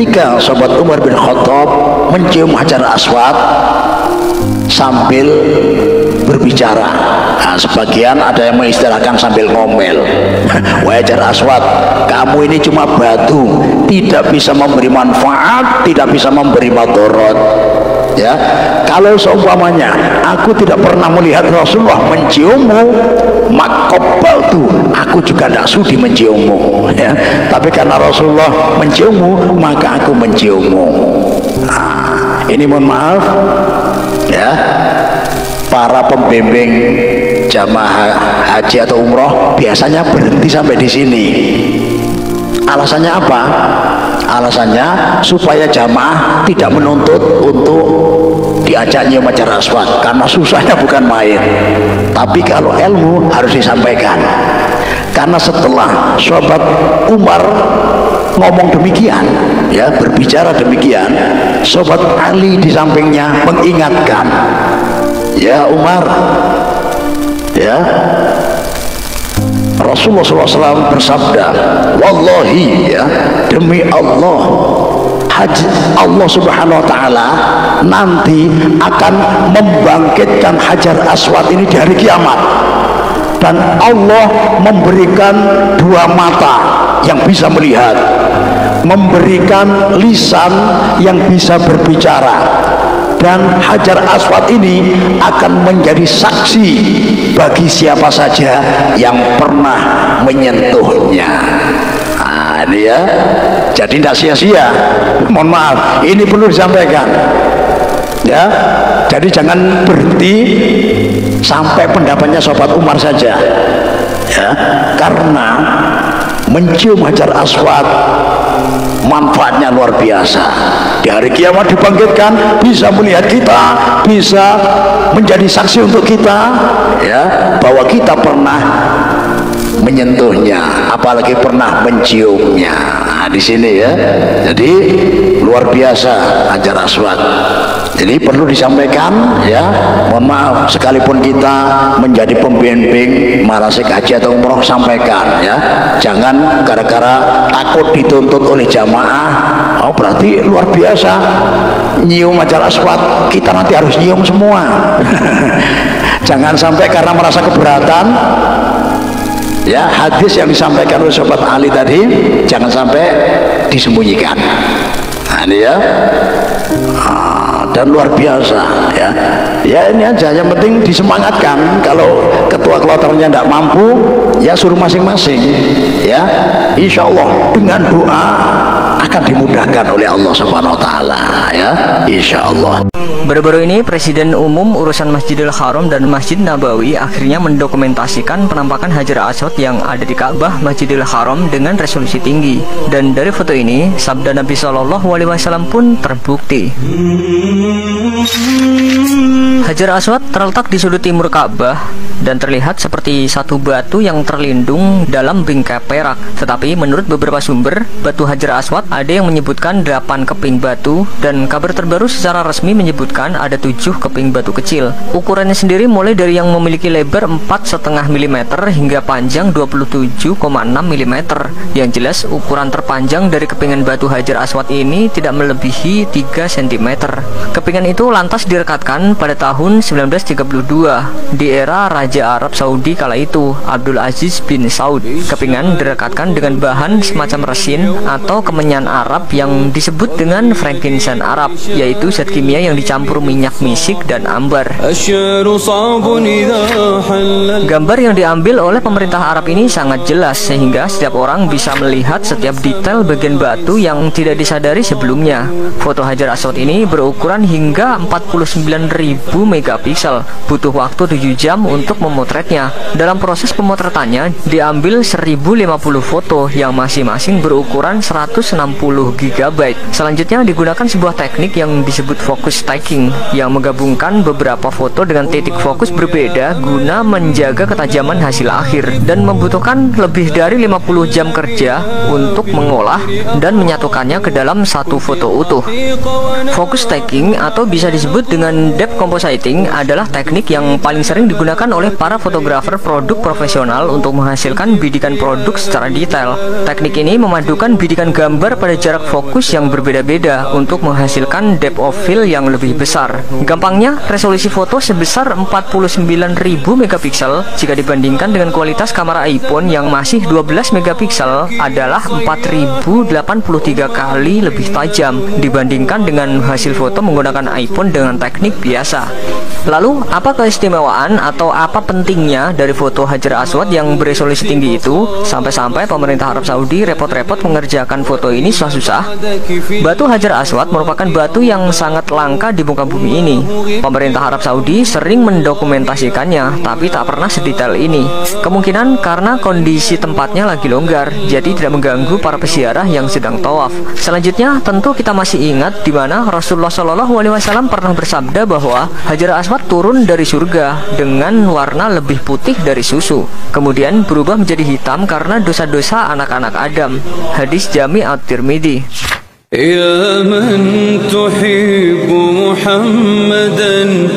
ketika sahabat Umar bin Khattab mencium Hajar Aswad sambil berbicara. Nah, sebagian ada yang mengistilahkan sambil ngomel. Wahai Hajar Aswad, kamu ini cuma batu, tidak bisa memberi manfaat, tidak bisa memberi madarat. Ya, kalau seumpamanya aku tidak pernah melihat Rasulullah menciummu, makobal tuh, aku juga tidak sudi menciummu. Ya, tapi karena Rasulullah menciummu, maka aku menciummu. Nah, ini mohon maaf, ya, para pembimbing jamaah haji atau umroh biasanya berhenti sampai di sini. Alasannya apa? Alasannya supaya jamaah tidak menuntut untuk diajak nyium Hajar Aswad, karena susahnya bukan main. Tapi kalau ilmu harus disampaikan, karena setelah sahabat Umar ngomong demikian, ya, berbicara demikian, sahabat Ali di sampingnya mengingatkan, ya Umar, ya, Rasulullah SAW bersabda, wallahi, ya, demi Allah, Allah Subhanahu wa Ta'ala nanti akan membangkitkan Hajar Aswad ini di hari kiamat, dan Allah memberikan dua mata yang bisa melihat, memberikan lisan yang bisa berbicara, dan Hajar Aswad ini akan menjadi saksi bagi siapa saja yang pernah menyentuhnya. Nah, ini ya, jadi tidak sia-sia. Mohon maaf, ini perlu disampaikan, ya. Jadi jangan berhenti sampai pendapatnya sahabat Umar saja, ya, karena mencium Hajar Aswad manfaatnya luar biasa. Di hari kiamat dibangkitkan, bisa melihat kita, bisa menjadi saksi untuk kita, ya, bahwa kita pernah menyentuhnya, apalagi pernah menciumnya. Nah, di sini, ya, jadi luar biasa Hajar Aswad. Jadi perlu disampaikan, ya. Mohon maaf, sekalipun kita menjadi pembimbing manasik haji atau umroh, sampaikan, ya. Jangan gara-gara takut dituntut oleh jamaah, oh berarti luar biasa nyium Hajar Aswad, kita nanti harus nyium semua. Jangan sampai karena merasa keberatan, ya, hadis yang disampaikan oleh sahabat Ali tadi jangan sampai disembunyikan. Nah, ini, ya. Dan luar biasa, ya, ya, ini aja, yang penting disemangatkan. Kalau ketua kloternya tidak mampu, ya suruh masing-masing, ya, insya Allah dengan doa akan dimudahkan oleh Allah Subhanahu wa Ta'ala, ya, insya Allah. Baru-baru ini Presiden Umum Urusan Masjidil Haram dan Masjid Nabawi akhirnya mendokumentasikan penampakan Hajar Aswad yang ada di Ka'bah Masjidil Haram dengan resolusi tinggi. Dan dari foto ini, sabda Nabi SAW pun terbukti. Hajar Aswad terletak di sudut timur Ka'bah dan terlihat seperti satu batu yang terlindung dalam bingkai perak. Tetapi menurut beberapa sumber, batu Hajar Aswad ada yang menyebutkan 8 keping batu, dan kabar terbaru secara resmi menyebutkan ada 7 keping batu kecil. Ukurannya sendiri mulai dari yang memiliki lebar 4,5 mm hingga panjang 27,6 mm. Yang jelas ukuran terpanjang dari kepingan batu Hajar Aswad ini tidak melebihi 3 cm. Kepingan itu lantas direkatkan pada tahun 1932 di era Raja Arab Saudi kala itu, Abdul Aziz bin Saud. Kepingan direkatkan dengan bahan semacam resin atau kemenyan Arab yang disebut dengan frankincense Arab, yaitu zat kimia yang dicampur minyak misik dan ambar. Gambar yang diambil oleh pemerintah Arab ini sangat jelas, sehingga setiap orang bisa melihat setiap detail bagian batu yang tidak disadari sebelumnya. Foto Hajar Aswad ini berukuran hingga 49.000 megapiksel. Butuh waktu 7 jam untuk memotretnya. Dalam proses pemotretannya diambil 1050 foto yang masing-masing berukuran 160 GB. Selanjutnya digunakan sebuah teknik yang disebut focus stacking yang menggabungkan beberapa foto dengan titik fokus berbeda guna menjaga ketajaman hasil akhir, dan membutuhkan lebih dari 50 jam kerja untuk mengolah dan menyatukannya ke dalam satu foto utuh. Focus stacking atau bisa disebut dengan depth compositing adalah teknik yang paling sering digunakan oleh oleh para fotografer produk profesional untuk menghasilkan bidikan produk secara detail. Teknik ini memadukan bidikan gambar pada jarak fokus yang berbeda-beda untuk menghasilkan depth of field yang lebih besar. Gampangnya, resolusi foto sebesar 49.000 megapiksel jika dibandingkan dengan kualitas kamera iPhone yang masih 12 megapiksel adalah 4083 kali lebih tajam dibandingkan dengan hasil foto menggunakan iPhone dengan teknik biasa. Lalu, apa keistimewaan atau apa pentingnya dari foto Hajar Aswad yang beresolusi tinggi itu sampai-sampai pemerintah Arab Saudi repot-repot mengerjakan foto ini susah-susah? Batu Hajar Aswad merupakan batu yang sangat langka di muka bumi ini. Pemerintah Arab Saudi sering mendokumentasikannya, tapi tak pernah sedetail ini. Kemungkinan karena kondisi tempatnya lagi longgar, jadi tidak mengganggu para peziarah yang sedang tawaf. Selanjutnya, tentu kita masih ingat di mana Rasulullah SAW pernah bersabda bahwa Hajar Aswad turun dari surga dengan warna lebih putih dari susu, kemudian berubah menjadi hitam karena dosa-dosa anak-anak Adam. Hadis Jami' at-Tirmidzi. Ya man tuhibbu Muhammadan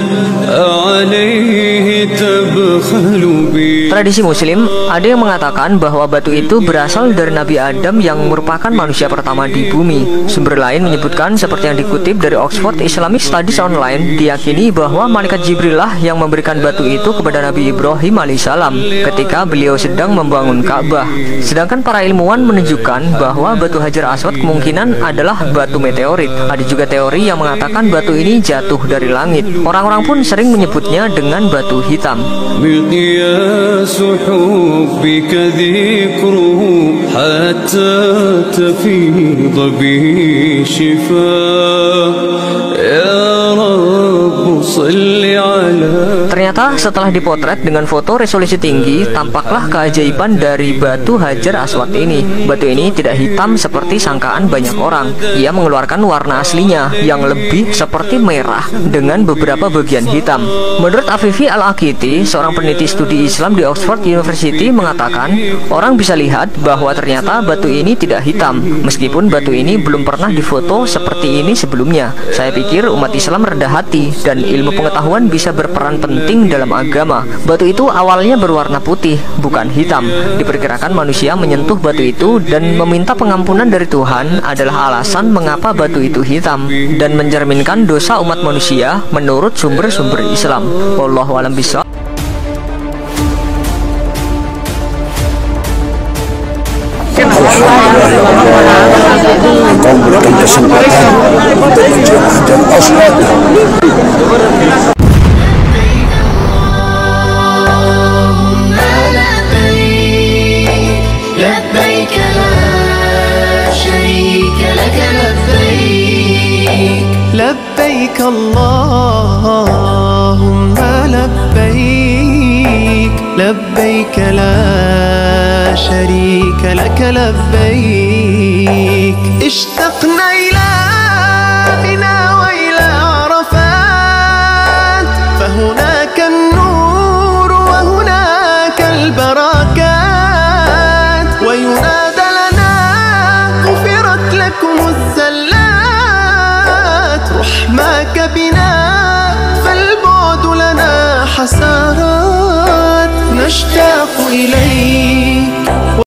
alaihi tabkhalu bi. Tradisi Muslim, ada yang mengatakan bahwa batu itu berasal dari Nabi Adam yang merupakan manusia pertama di bumi. Sumber lain menyebutkan seperti yang dikutip dari Oxford Islamic Studies Online, diyakini bahwa malaikat Jibril lah yang memberikan batu itu kepada Nabi Ibrahim alaihissalam ketika beliau sedang membangun Ka'bah. Sedangkan para ilmuwan menunjukkan bahwa batu Hajar Aswad kemungkinan adalah batu meteorit. Ada juga teori yang mengatakan batu ini jatuh dari langit. Orang-orang pun sering menyebutnya dengan batu hitam. حبك ذكره حتى تفيض به شفاء يا رب صل على. Ternyata setelah dipotret dengan foto resolusi tinggi, tampaklah keajaiban dari batu Hajar Aswad ini. Batu ini tidak hitam seperti sangkaan banyak orang. Ia mengeluarkan warna aslinya yang lebih seperti merah dengan beberapa bagian hitam. Menurut Afifi Al-Aqiti, seorang peneliti studi Islam di Oxford University, mengatakan orang bisa lihat bahwa ternyata batu ini tidak hitam, meskipun batu ini belum pernah difoto seperti ini sebelumnya. Saya pikir umat Islam rendah hati dan ilmu pengetahuan bisa berperan penting dalam agama. Batu itu awalnya berwarna putih, bukan hitam. Diperkirakan manusia menyentuh batu itu dan meminta pengampunan dari Tuhan adalah alasan mengapa batu itu hitam dan mencerminkan dosa umat manusia menurut sumber-sumber Islam. Wallahu a'lam bishawab. Memberikan kesempatan untuk menjadi dan Aswad. لبيك لا شريك لك لبيك لبيك اللهم لبيك لبيك لا شريك لك لبيك اشتقنا إلى منى وإلى عرفات فهناك النور وهناك البركات وينادى لنا غفرت لكم الزلات رحماك بنا فالبعد لنا حسرات نشتاق إليك